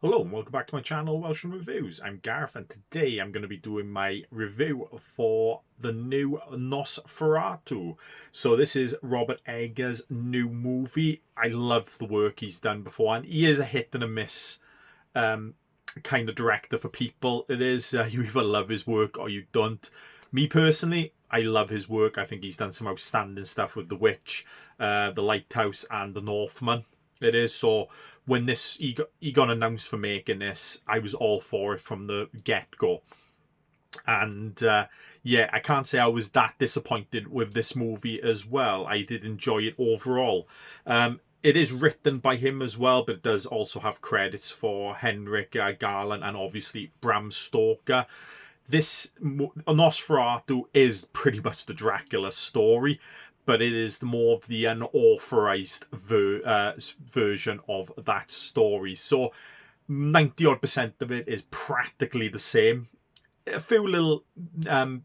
Hello and welcome back to my channel, Welsh Reviews. I'm Gareth and today I'm going to be doing my review for the new Nosferatu. So this is Robert Eggers' new movie. I love the work he's done before, and he is a hit and a miss kind of director for people. It is, you either love his work or you don't. Me personally, I love his work. I think he's done some outstanding stuff with The Witch, The Lighthouse and The Northman. It is. So when he got announced for making this, I was all for it from the get-go. And yeah, I can't say I was that disappointed with this movie as well. I did enjoy it overall. It is written by him as well, but it does also have credits for Henrik Garland and obviously Bram Stoker. This Nosferatu is pretty much the Dracula story, but it is more of the unauthorized version of that story. So 90% of it is practically the same. A few little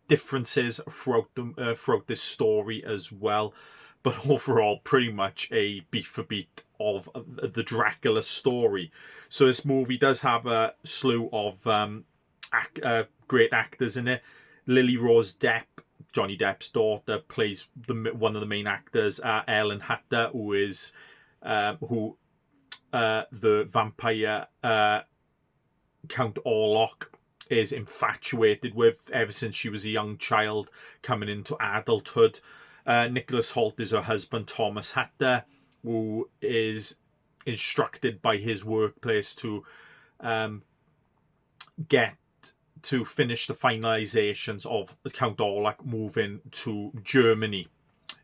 differences throughout this story as well, but overall pretty much a beat for beat of the Dracula story. So this movie does have a slew of great actors in it. Lily Rose Depp, Johnny Depp's daughter, plays one of the main actors. Ellen Hatter, who is the vampire Count Orlok is infatuated with ever since she was a young child coming into adulthood. Nicholas Hoult is her husband, Thomas Hatter, who is instructed by his workplace to finish the finalizations of Count Orlok moving to Germany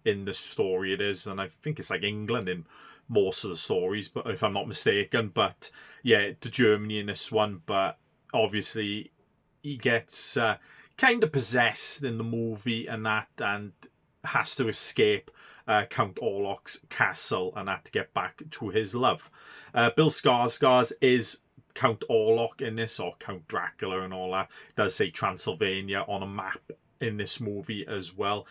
in the story. It is, and I think it's like England in most of the stories, but if I'm not mistaken. But yeah, to Germany in this one. But obviously he gets kind of possessed in the movie and has to escape Count Orlok's castle and that to get back to his love. Bill Skarsgård is Count Orlok in this, or Count Dracula and all that. It does say Transylvania on a map in this movie as well.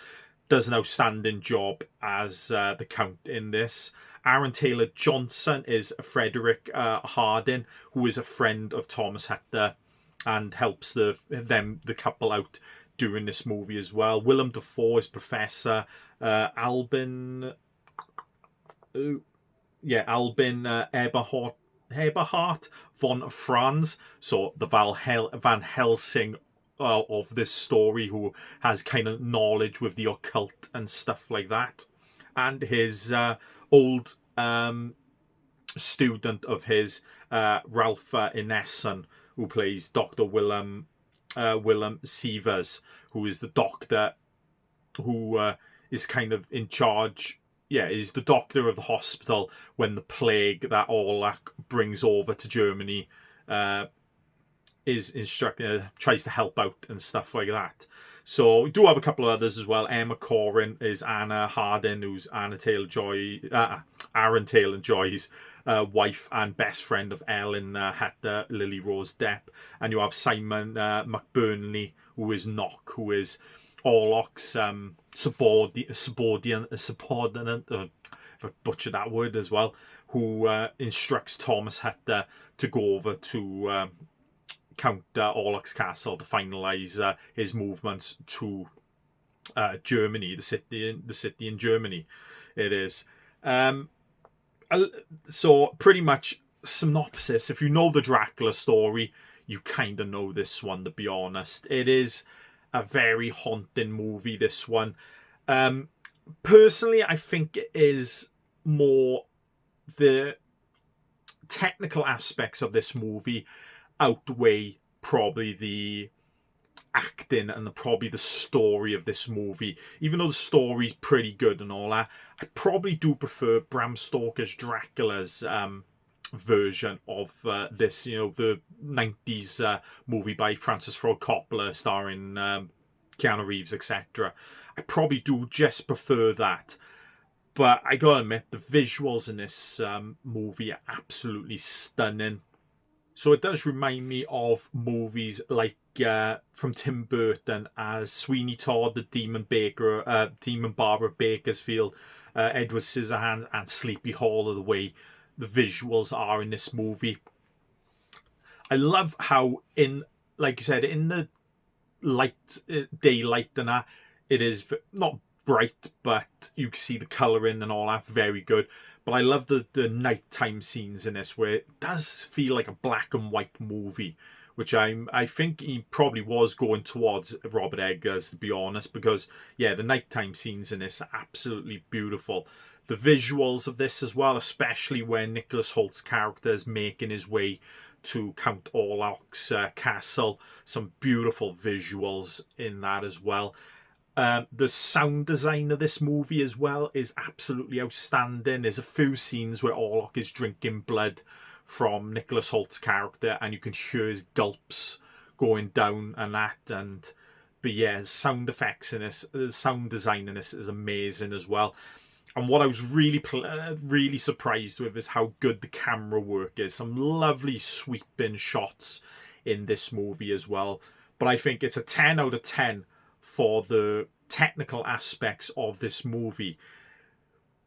Does an outstanding job as the Count in this. Aaron Taylor Johnson is Frederick Hardin, who is a friend of Thomas Hatter and helps the couple out during this movie as well. Willem Dafoe is Professor Albin Eberhard von Franz, so the Van Helsing of this story, who has kind of knowledge with the occult and stuff like that, and his old student of his, Ralph Ineson, who plays Dr. Willem Sievers, who is the doctor who is kind of in charge. Yeah, is the doctor of the hospital when the plague that Orlok brings over to Germany is instructed, tries to help out and stuff like that. So we do have a couple of others as well. Emma Corrin is Anna Hardin, who's Aaron Taylor-Joy's wife and best friend of Ellen Hatter, Lily Rose Depp. And you have Simon McBurney, who is Knock, who is Orlok's subordinate, if I butchered that word as well, who instructs Thomas Hatter to go over to Count Orlok's castle to finalise his movements to Germany, the city in Germany. It is. So pretty much synopsis. If you know the Dracula story, you kind of know this one, to be honest. It is a very haunting movie, this one. Personally, I think it is more the technical aspects of this movie outweigh probably the acting and probably the story of this movie. Even though the story's pretty good and all that, I probably do prefer Bram Stoker's Dracula's version of this, the 90s movie by Francis Ford Coppola starring Keanu Reeves, etc. I probably do just prefer that. But I gotta admit, the visuals in this movie are absolutely stunning. So it does remind me of movies like from Tim Burton as Sweeney Todd, the Demon Barber of Bakersfield, Edward Scissorhands, and Sleepy Hollow, the way the visuals are in this movie. I love how like you said, in the light, daylight and that, it is not bright, but you can see the colouring and all that, very good. But I love the nighttime scenes in this, where it does feel like a black and white movie, which I think he probably was going towards Robert Eggers, to be honest, because yeah, the nighttime scenes in this are absolutely beautiful. The visuals of this as well, especially when Nicholas Holt's character is making his way to Count Orlok's castle, some beautiful visuals in that as well. The sound design of this movie as well is absolutely outstanding. There's a few scenes where Orlok is drinking blood from Nicholas Holt's character, and you can hear his gulps going down and that. But yeah, sound effects in this, the sound design in this is amazing as well. And what I was really surprised with is how good the camera work is. Some lovely sweeping shots in this movie as well. But I think it's a 10 out of 10 for the technical aspects of this movie.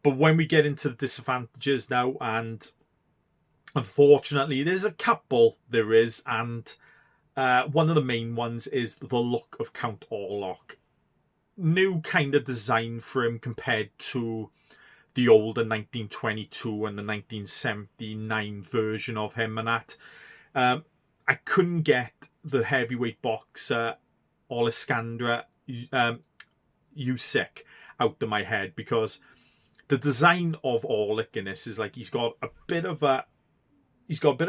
But when we get into the disadvantages now, and unfortunately there's a couple, and one of the main ones is the look of Count Orlok. New kind of design for him compared to the older 1922 and the 1979 version of him and that. I couldn't get the heavyweight boxer Oleksandr Usyk out of my head, because the design of Orlok in this is like he's got a bit of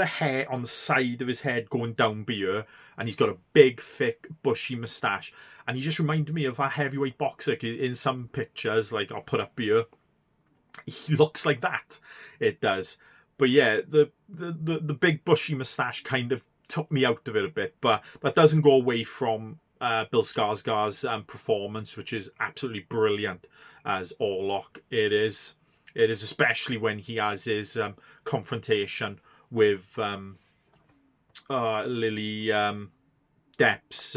hair on the side of his head going down here, and he's got a big, thick, bushy moustache. And he just reminded me of a heavyweight boxer in some pictures, like I'll put up here. He looks like that. It does. But yeah, the big bushy moustache kind of took me out of it a bit. But that doesn't go away from Bill Skarsgård's performance, which is absolutely brilliant as Orlok. It is especially when he has his confrontation with Lily Depp's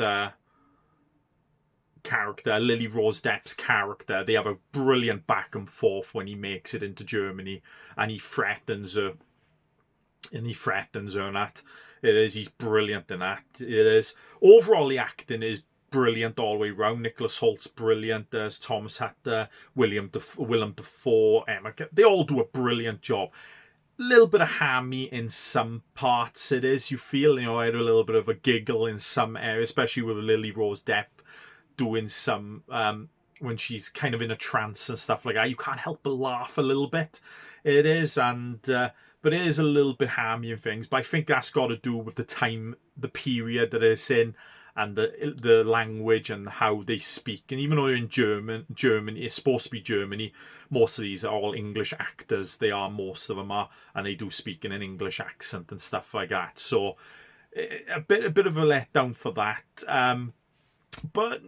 character, Lily Rose Depp's character. They have a brilliant back and forth when he makes it into Germany, and he threatens her, and that. He's brilliant in that. It is. Overall, the acting is brilliant all the way around. Nicholas Holt's brilliant. There's Thomas Hatter, Willem Dafoe, Emma. They all do a brilliant job. A little bit of hammy in some parts. It is. You feel, I had a little bit of a giggle in some areas, especially with Lily Rose Depp doing some when she's kind of in a trance and stuff like that. You can't help but laugh a little bit. It is, and but it is a little bit hammy and things. But I think that's got to do with the time, the period that it's in, and the language and how they speak. And even though you're in Germany, it's supposed to be Germany. Most of these are all English actors. Most of them are, and they do speak in an English accent and stuff like that. So a bit of a letdown for that. But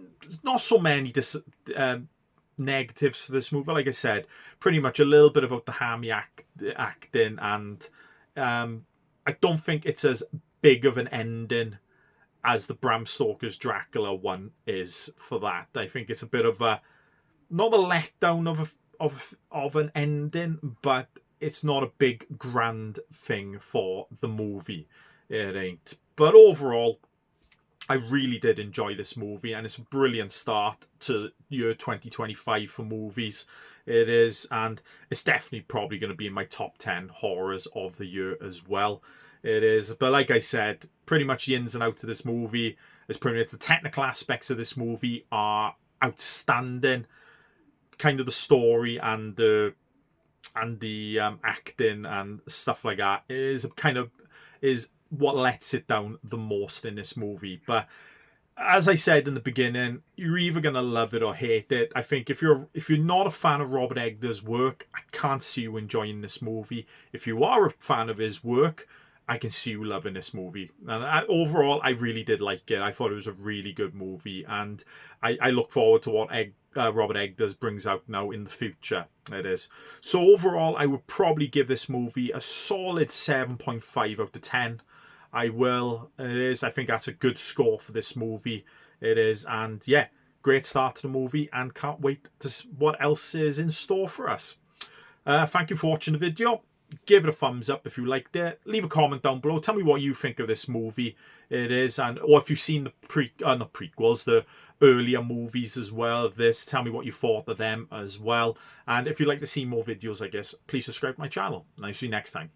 not so many negatives for this movie. Like I said, pretty much a little bit about the hammy acting, and I don't think it's as big of an ending as the Bram Stoker's Dracula one is for that. I think it's a bit of not a letdown of an ending, but it's not a big grand thing for the movie. It ain't. But overall, I really did enjoy this movie, and it's a brilliant start to year 2025 for movies. It is, and it's definitely probably going to be in my top 10 horrors of the year as well. It is, but like I said, pretty much the ins and outs of this movie is pretty much the technical aspects of this movie are outstanding. Kind of the story and the acting and stuff like that is what lets it down the most in this movie. But as I said in the beginning, you're either gonna love it or hate it. I think if you're not a fan of Robert Eggers' work, I can't see you enjoying this movie. If you are a fan of his work, I can see you loving this movie. And overall, I really did like it. I thought it was a really good movie, and I look forward to what Robert Eggers brings out now in the future. It is. So overall, I would probably give this movie a solid 7.5 out of 10. I will. It is. I think that's a good score for this movie. It is. And yeah, great start to the movie, and can't wait to see what else is in store for us. Thank you for watching the video. give it a thumbs up if you liked it. Leave a comment down below. Tell me what you think of this movie. It is, and or if you've seen the not prequels, the earlier movies as well of this. Tell me what you thought of them as well. And if you'd like to see more videos, I guess, please subscribe to my channel. And I'll see you next time.